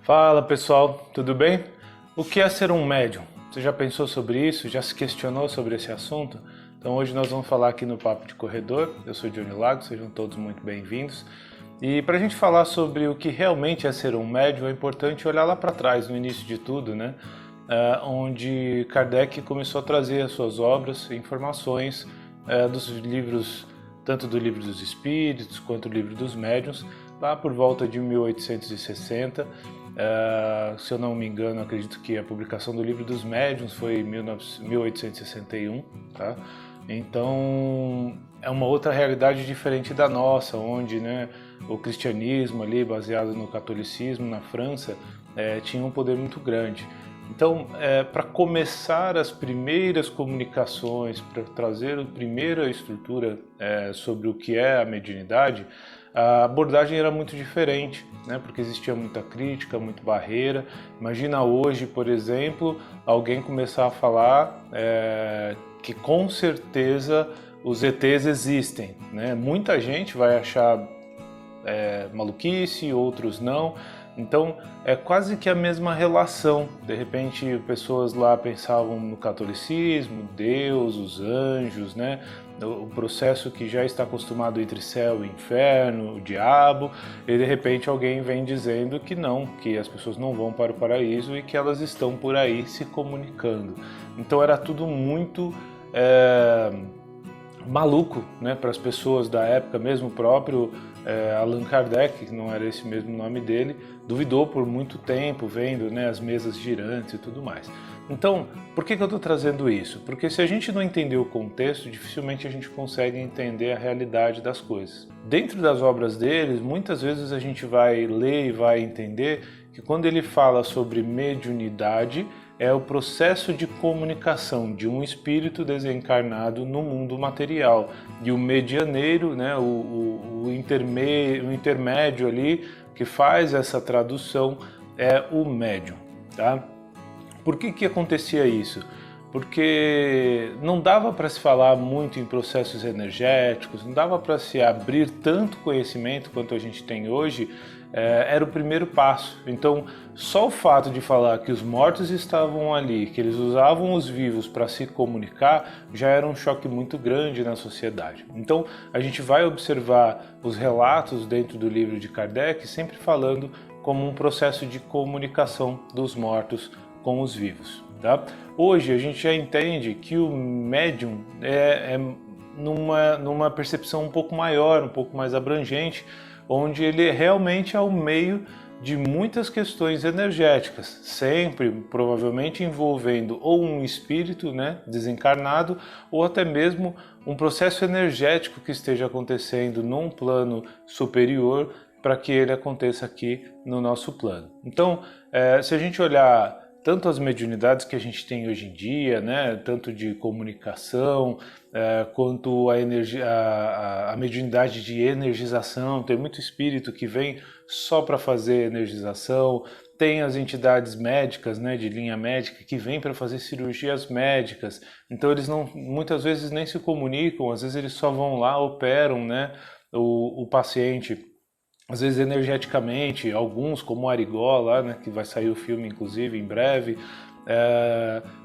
Fala pessoal, tudo bem? O que é ser um médium? Você já pensou sobre isso? Já se questionou sobre esse assunto? Então hoje nós vamos falar aqui no Papo de Corredor. Eu sou Johnny Lago, sejam todos muito bem-vindos. E para a gente falar sobre o que realmente é ser um médium, é importante olhar lá para trás, no início de tudo, né? Onde Kardec começou a trazer as suas obras, informações dos livros, tanto do Livro dos Espíritos quanto do Livro dos Médiuns, lá por volta de 1860. Se eu não me engano, acredito que a publicação do Livro dos Médiuns foi em 1861, tá? Então é uma outra realidade diferente da nossa, onde, né, o cristianismo ali, baseado no catolicismo na França, tinha um poder muito grande. Então, para começar as primeiras comunicações, para trazer a primeira estrutura sobre o que é a mediunidade, a abordagem era muito diferente, né? Porque existia muita crítica, muita barreira. Imagina hoje, por exemplo, alguém começar a falar que com certeza os ETs existem, né? Muita gente vai achar maluquice, outros não. Então é quase que a mesma relação. De repente pessoas lá pensavam no catolicismo, Deus, os anjos, né? O processo que já está acostumado entre céu e inferno, o diabo, e de repente alguém vem dizendo que não, que as pessoas não vão para o paraíso e que elas estão por aí se comunicando. Então era tudo muito maluco, né, para as pessoas da época. Mesmo o próprio Allan Kardec, que não era esse mesmo nome dele, duvidou por muito tempo, vendo, né, as mesas girantes e tudo mais. Então, por que eu estou trazendo isso? Porque se a gente não entender o contexto, dificilmente a gente consegue entender a realidade das coisas. Dentro das obras deles, muitas vezes a gente vai ler e vai entender que quando ele fala sobre mediunidade, é o processo de comunicação de um espírito desencarnado no mundo material. E o medianeiro, né, o intermédio ali, que faz essa tradução, é o médium. Tá? Por que acontecia isso? Porque não dava para se falar muito em processos energéticos, não dava para se abrir tanto conhecimento quanto a gente tem hoje. Era o primeiro passo. Então, só o fato de falar que os mortos estavam ali, que eles usavam os vivos para se comunicar, já era um choque muito grande na sociedade. Então, a gente vai observar os relatos dentro do livro de Kardec sempre falando como um processo de comunicação dos mortos com os vivos. Tá? Hoje a gente já entende que o médium é numa percepção um pouco maior, um pouco mais abrangente, onde ele realmente é o meio de muitas questões energéticas, sempre provavelmente envolvendo ou um espírito, né, desencarnado, ou até mesmo um processo energético que esteja acontecendo num plano superior para que ele aconteça aqui no nosso plano. Então, se a gente olhar tanto as mediunidades que a gente tem hoje em dia, né, tanto de comunicação, quanto a mediunidade de energização, tem muito espírito que vem só para fazer energização, tem as entidades médicas, né, de linha médica, que vêm para fazer cirurgias médicas. Então eles não, muitas vezes nem se comunicam, às vezes eles só vão lá, operam, né, o paciente, às vezes energeticamente. Alguns, como o Arigó lá, né, que vai sair o filme inclusive em breve,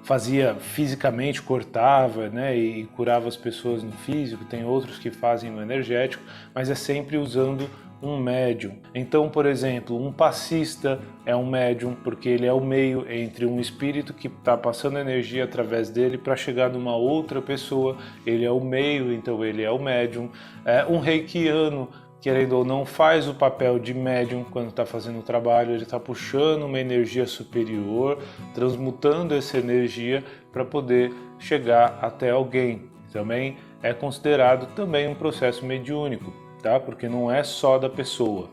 fazia fisicamente, cortava, né, e curava as pessoas no físico. Tem outros que fazem no energético, mas é sempre usando um médium. Então, por exemplo, um passista é um médium porque ele é o meio entre um espírito que está passando energia através dele para chegar numa outra pessoa. Ele é o meio, então ele é o médium. Um reikiano, querendo ou não, faz o papel de médium quando está fazendo o trabalho. Ele está puxando uma energia superior, transmutando essa energia para poder chegar até alguém. Também é considerado também um processo mediúnico, tá? Porque não é só da pessoa.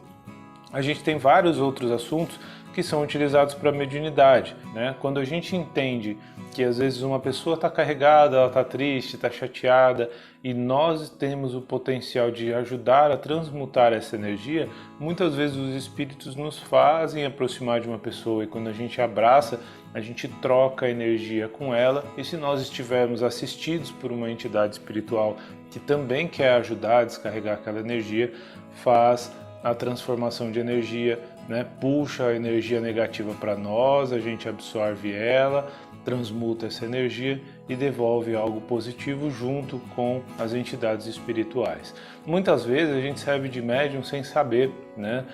A gente tem vários outros assuntos que são utilizados para mediunidade, né? Quando a gente entende que às vezes uma pessoa está carregada, ela está triste, está chateada, e nós temos o potencial de ajudar a transmutar essa energia, muitas vezes os espíritos nos fazem aproximar de uma pessoa, e quando a gente abraça, a gente troca a energia com ela. E se nós estivermos assistidos por uma entidade espiritual que também quer ajudar a descarregar aquela energia, faz a transformação de energia, né? Puxa a energia negativa para nós, a gente absorve ela, transmuta essa energia e devolve algo positivo junto com as entidades espirituais. Muitas vezes a gente serve de médium sem saber, né?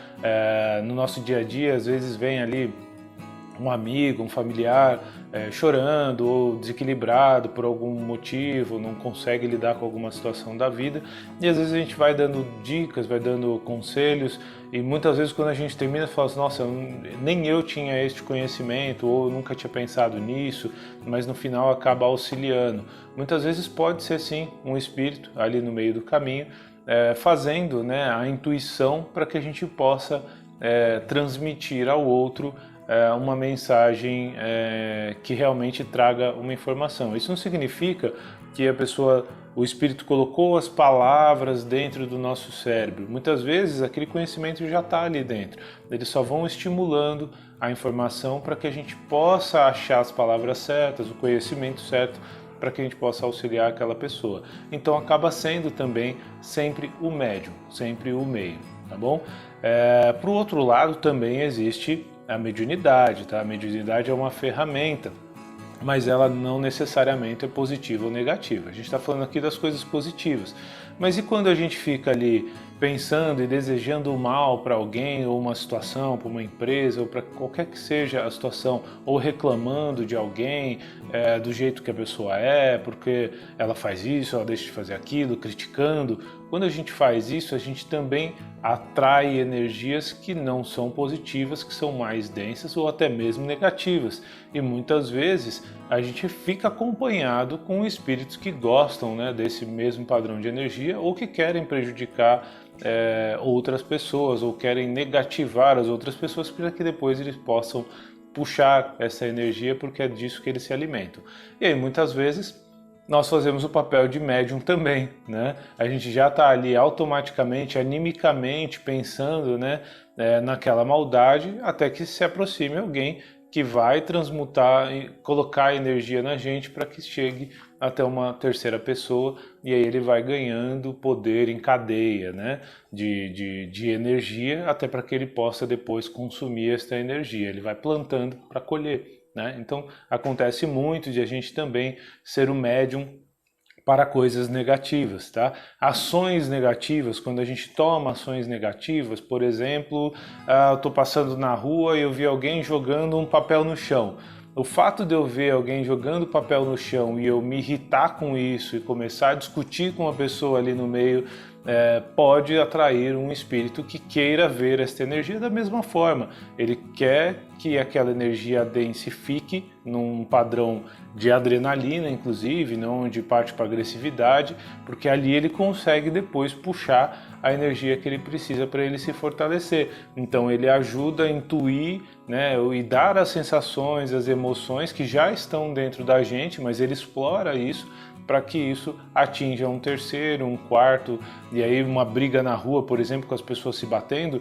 No nosso dia a dia, às vezes vem ali um amigo, um familiar chorando ou desequilibrado por algum motivo, não consegue lidar com alguma situação da vida, e às vezes a gente vai dando dicas, vai dando conselhos, e muitas vezes quando a gente termina, fala assim, nossa, nem eu tinha este conhecimento, ou eu nunca tinha pensado nisso, mas no final acaba auxiliando. Muitas vezes pode ser sim um espírito ali no meio do caminho, fazendo, né, a intuição para que a gente possa transmitir ao outro uma mensagem que realmente traga uma informação. Isso não significa que a pessoa, o espírito colocou as palavras dentro do nosso cérebro. Muitas vezes aquele conhecimento já está ali dentro. Eles só vão estimulando a informação para que a gente possa achar as palavras certas, o conhecimento certo, para que a gente possa auxiliar aquela pessoa. Então acaba sendo também sempre o médium, sempre o meio, tá bom? Para o outro lado também existe a mediunidade, tá? A mediunidade é uma ferramenta, mas ela não necessariamente é positiva ou negativa. A gente está falando aqui das coisas positivas. Mas e quando a gente fica ali pensando e desejando o mal para alguém, ou uma situação, para uma empresa, ou para qualquer que seja a situação, ou reclamando de alguém do jeito que a pessoa porque ela faz isso, ela deixa de fazer aquilo, criticando. Quando a gente faz isso, a gente também atrai energias que não são positivas, que são mais densas ou até mesmo negativas. E muitas vezes a gente fica acompanhado com espíritos que gostam, né, desse mesmo padrão de energia, ou que querem prejudicar outras pessoas, ou querem negativar as outras pessoas para que depois eles possam puxar essa energia, porque é disso que eles se alimentam. E aí muitas vezes nós fazemos o papel de médium também, né? A gente já está ali automaticamente, animicamente pensando, né, naquela maldade, até que se aproxime alguém que vai transmutar e colocar energia na gente para que chegue até uma terceira pessoa, e aí ele vai ganhando poder em cadeia, né, de energia, até para que ele possa depois consumir esta energia. Ele vai plantando para colher, né? Então acontece muito de a gente também ser o médium para coisas negativas, tá? Ações negativas, quando a gente toma ações negativas, por exemplo, eu estou passando na rua e eu vi alguém jogando um papel no chão. O fato de eu ver alguém jogando papel no chão e eu me irritar com isso e começar a discutir com a pessoa ali no meio, pode atrair um espírito que queira ver esta energia da mesma forma. Ele quer que aquela energia densifique num padrão de adrenalina, inclusive, não onde parte para agressividade, porque ali ele consegue depois puxar a energia que ele precisa para ele se fortalecer. Então ele ajuda a intuir, né, e dar as sensações, as emoções que já estão dentro da gente, mas ele explora isso para que isso atinja um terceiro, um quarto, e aí uma briga na rua, por exemplo, com as pessoas se batendo,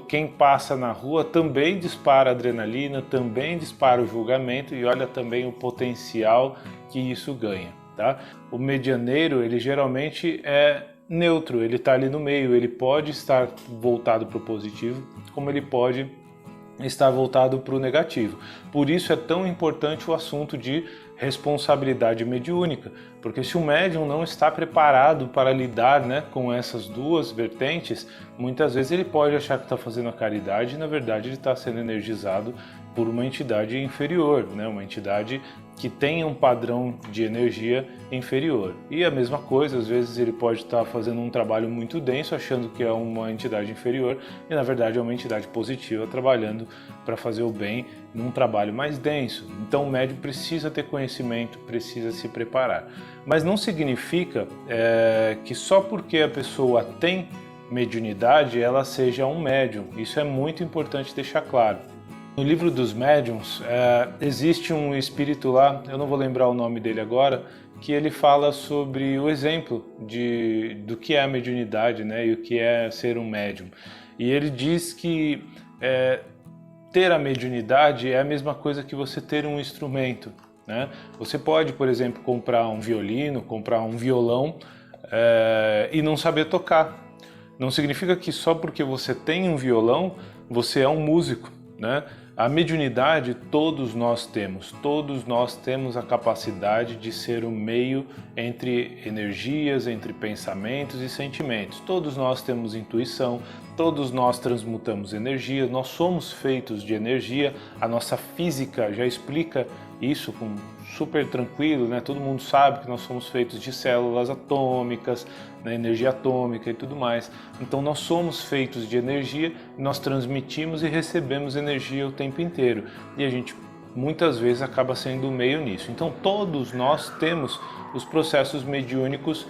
quem passa na rua também dispara adrenalina, também dispara o julgamento, e olha também o potencial que isso ganha, tá? O medianeiro, ele geralmente é neutro, ele está ali no meio, ele pode estar voltado para o positivo, como ele pode estar voltado para o negativo. Por isso é tão importante o assunto de responsabilidade mediúnica, porque se o médium não está preparado para lidar, né, com essas duas vertentes, muitas vezes ele pode achar que está fazendo a caridade e na verdade ele está sendo energizado por uma entidade inferior, né, uma entidade que tem um padrão de energia inferior. E a mesma coisa, às vezes ele pode estar fazendo um trabalho muito denso, achando que é uma entidade inferior, e na verdade é uma entidade positiva trabalhando para fazer o bem num trabalho mais denso. Então o médium precisa ter conhecimento, precisa se preparar. Mas não significa que só porque a pessoa tem mediunidade ela seja um médium. Isso é muito importante deixar claro. No livro dos médiuns, existe um espírito lá, eu não vou lembrar o nome dele agora, que ele fala sobre o exemplo do que é a mediunidade, né, e o que é ser um médium. E ele diz que ter a mediunidade é a mesma coisa que você ter um instrumento, né? Você pode, por exemplo, comprar um violino, comprar um violão e não saber tocar. Não significa que só porque você tem um violão, você é um músico, né? A mediunidade todos nós temos a capacidade de ser o meio entre energias, entre pensamentos e sentimentos. Todos nós temos intuição, todos nós transmutamos energia, nós somos feitos de energia, a nossa física já explica isso com super tranquilo, né? Todo mundo sabe que nós somos feitos de células atômicas, né? Energia atômica e tudo mais. Então nós somos feitos de energia, nós transmitimos e recebemos energia o tempo inteiro. E a gente muitas vezes acaba sendo o meio nisso. Então todos nós temos os processos mediúnicos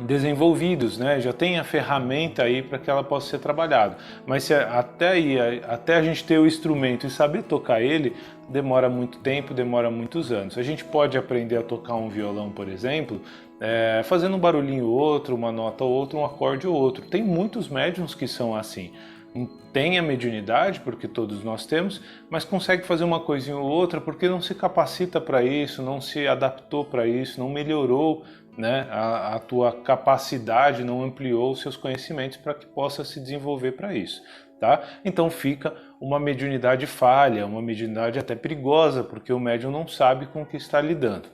desenvolvidos, né? Já tem a ferramenta aí para que ela possa ser trabalhada. Mas até a gente ter o instrumento e saber tocar ele, demora muito tempo, demora muitos anos. A gente pode aprender a tocar um violão, por exemplo, fazendo um barulhinho ou outro, uma nota ou outra, um acorde ou outro. Tem muitos médiuns que são assim. Tem a mediunidade, porque todos nós temos, mas consegue fazer uma coisinha ou outra porque não se capacita para isso, não se adaptou para isso, não melhorou, né, a tua capacidade, não ampliou os seus conhecimentos para que possa se desenvolver para isso. Tá? Então fica uma mediunidade falha, uma mediunidade até perigosa, porque o médium não sabe com o que está lidando.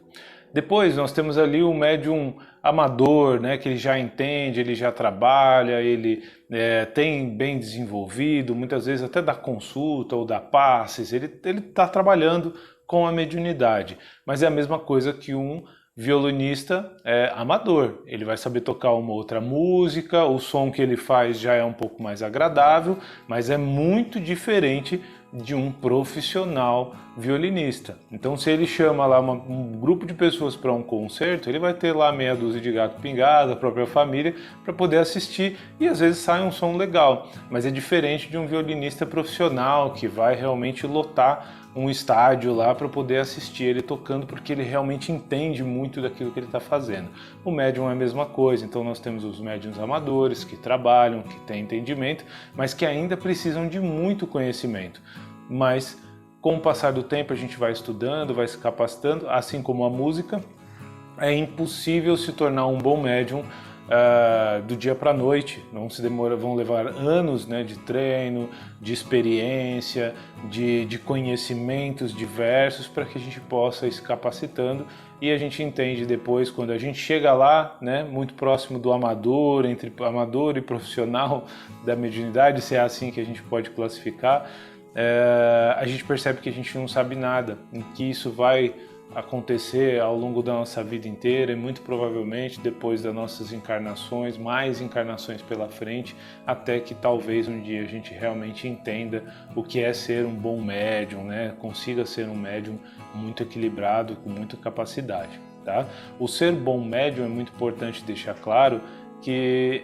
Depois nós temos ali o médium amador, né, que ele já entende, ele já trabalha, ele tem bem desenvolvido, muitas vezes até dá consulta ou dá passes, ele está trabalhando com a mediunidade, mas é a mesma coisa que um violinista amador. Ele vai saber tocar uma outra música, o som que ele faz já é um pouco mais agradável, mas é muito diferente de um profissional violinista. Então se ele chama lá um grupo de pessoas para um concerto, ele vai ter lá meia dúzia de gato pingado, a própria família, para poder assistir e às vezes sai um som legal, mas é diferente de um violinista profissional que vai realmente lotar um estádio lá para poder assistir ele tocando, porque ele realmente entende muito daquilo que ele está fazendo. O médium é a mesma coisa, então nós temos os médiums amadores que trabalham, que têm entendimento, mas que ainda precisam de muito conhecimento. Mas com o passar do tempo a gente vai estudando, vai se capacitando, assim como a música, é impossível se tornar um bom médium do dia para a noite. Vão levar anos, né, de treino, de experiência, de conhecimentos diversos para que a gente possa ir se capacitando, e a gente entende depois, quando a gente chega lá, né, muito próximo do amador, entre amador e profissional da mediunidade, se é assim que a gente pode classificar, a gente percebe que a gente não sabe nada, em que isso vai acontecer ao longo da nossa vida inteira e muito provavelmente depois das nossas encarnações, mais encarnações pela frente, até que talvez um dia a gente realmente entenda o que é ser um bom médium, né? Consiga ser um médium muito equilibrado, com muita capacidade. Tá? O ser bom médium é muito importante deixar claro que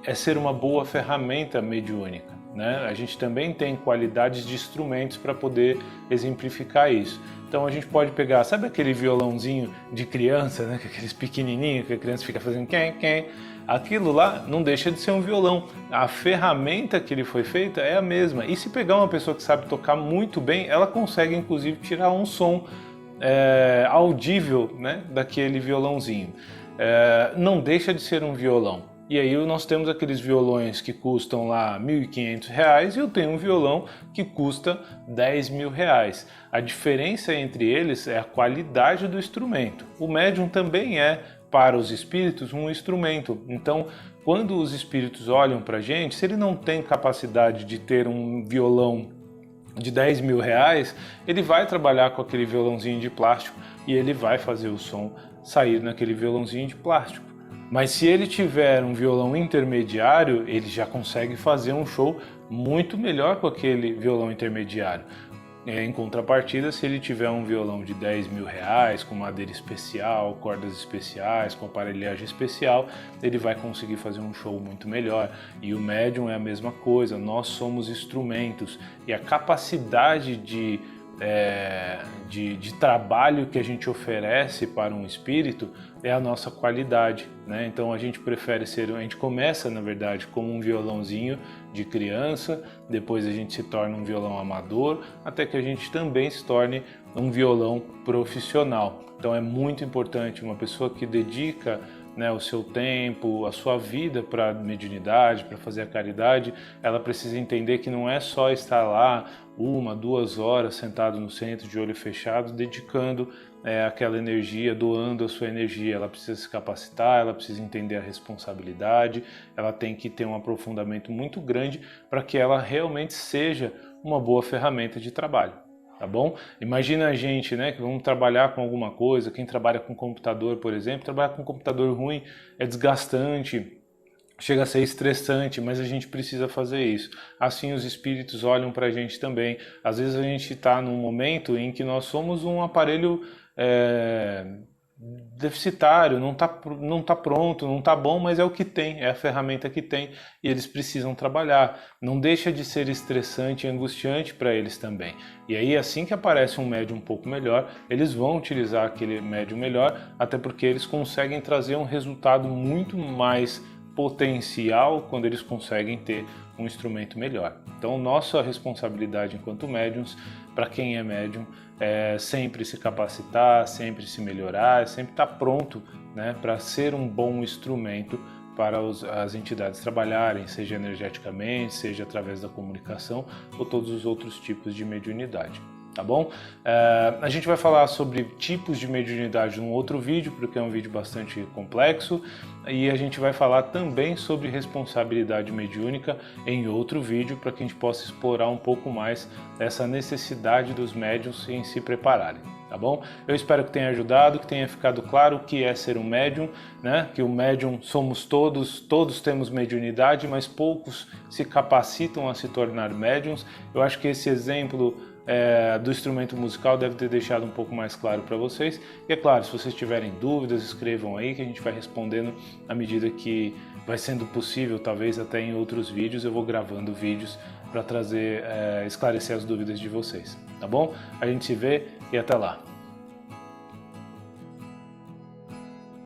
é ser uma boa ferramenta mediúnica. Né? A gente também tem qualidades de instrumentos para poder exemplificar isso. Então a gente pode pegar, sabe aquele violãozinho de criança, né? Aqueles pequenininhos que a criança fica fazendo quem? Aquilo lá não deixa de ser um violão. A ferramenta que ele foi feita é a mesma. E se pegar uma pessoa que sabe tocar muito bem, ela consegue inclusive tirar um som audível, né, daquele violãozinho. Não deixa de ser um violão. E aí nós temos aqueles violões que custam lá R$ 1.500 e eu tenho um violão que custa R$ 10.000. A diferença entre eles é a qualidade do instrumento. O médium também é, para os espíritos, um instrumento. Então, quando os espíritos olham para a gente, se ele não tem capacidade de ter um violão de R$ 10.000, ele vai trabalhar com aquele violãozinho de plástico e ele vai fazer o som sair naquele violãozinho de plástico. Mas se ele tiver um violão intermediário, ele já consegue fazer um show muito melhor com aquele violão intermediário. Em contrapartida, se ele tiver um violão de R$ 10.000, com madeira especial, cordas especiais, com aparelhagem especial, ele vai conseguir fazer um show muito melhor. E o médium é a mesma coisa, nós somos instrumentos, e a capacidade de trabalho que a gente oferece para um espírito é a nossa qualidade, né? Então a gente começa na verdade como um violãozinho de criança, depois a gente se torna um violão amador, até que a gente também se torne um violão profissional. Então é muito importante uma pessoa que dedica, né, o seu tempo, a sua vida para a mediunidade, para fazer a caridade, ela precisa entender que não é só estar lá 1, 2 horas sentado no centro de olho fechado, dedicando aquela energia, doando a sua energia. Ela precisa se capacitar, ela precisa entender a responsabilidade, ela tem que ter um aprofundamento muito grande para que ela realmente seja uma boa ferramenta de trabalho. Tá bom? Imagina a gente, né, que vamos trabalhar com alguma coisa, quem trabalha com computador, por exemplo, trabalhar com computador ruim é desgastante, chega a ser estressante, mas a gente precisa fazer isso. Assim os espíritos olham para a gente também. Às vezes a gente está num momento em que nós somos um aparelho deficitário, não tá pronto, não tá bom, mas é o que tem, é a ferramenta que tem e eles precisam trabalhar. Não deixa de ser estressante e angustiante para eles também. E aí, assim que aparece um médium um pouco melhor, eles vão utilizar aquele médium melhor, até porque eles conseguem trazer um resultado muito mais potencial quando eles conseguem ter um instrumento melhor. Então, nossa responsabilidade enquanto médiums, para quem é médium, é sempre se capacitar, sempre se melhorar, sempre estar pronto, né, para ser um bom instrumento para as entidades trabalharem, seja energeticamente, seja através da comunicação ou todos os outros tipos de mediunidade. Tá bom? A gente vai falar sobre tipos de mediunidade num outro vídeo, porque é um vídeo bastante complexo, e a gente vai falar também sobre responsabilidade mediúnica em outro vídeo, para que a gente possa explorar um pouco mais essa necessidade dos médiuns em se prepararem. Tá bom? Eu espero que tenha ajudado, que tenha ficado claro o que é ser um médium, né? Que o médium somos todos temos mediunidade, mas poucos se capacitam a se tornar médiums. Eu acho que esse exemplo do instrumento musical deve ter deixado um pouco mais claro para vocês. E é claro, se vocês tiverem dúvidas, escrevam aí que a gente vai respondendo à medida que vai sendo possível, talvez até em outros vídeos. Eu vou gravando vídeos para trazer, esclarecer as dúvidas de vocês, tá bom? A gente se vê e até lá!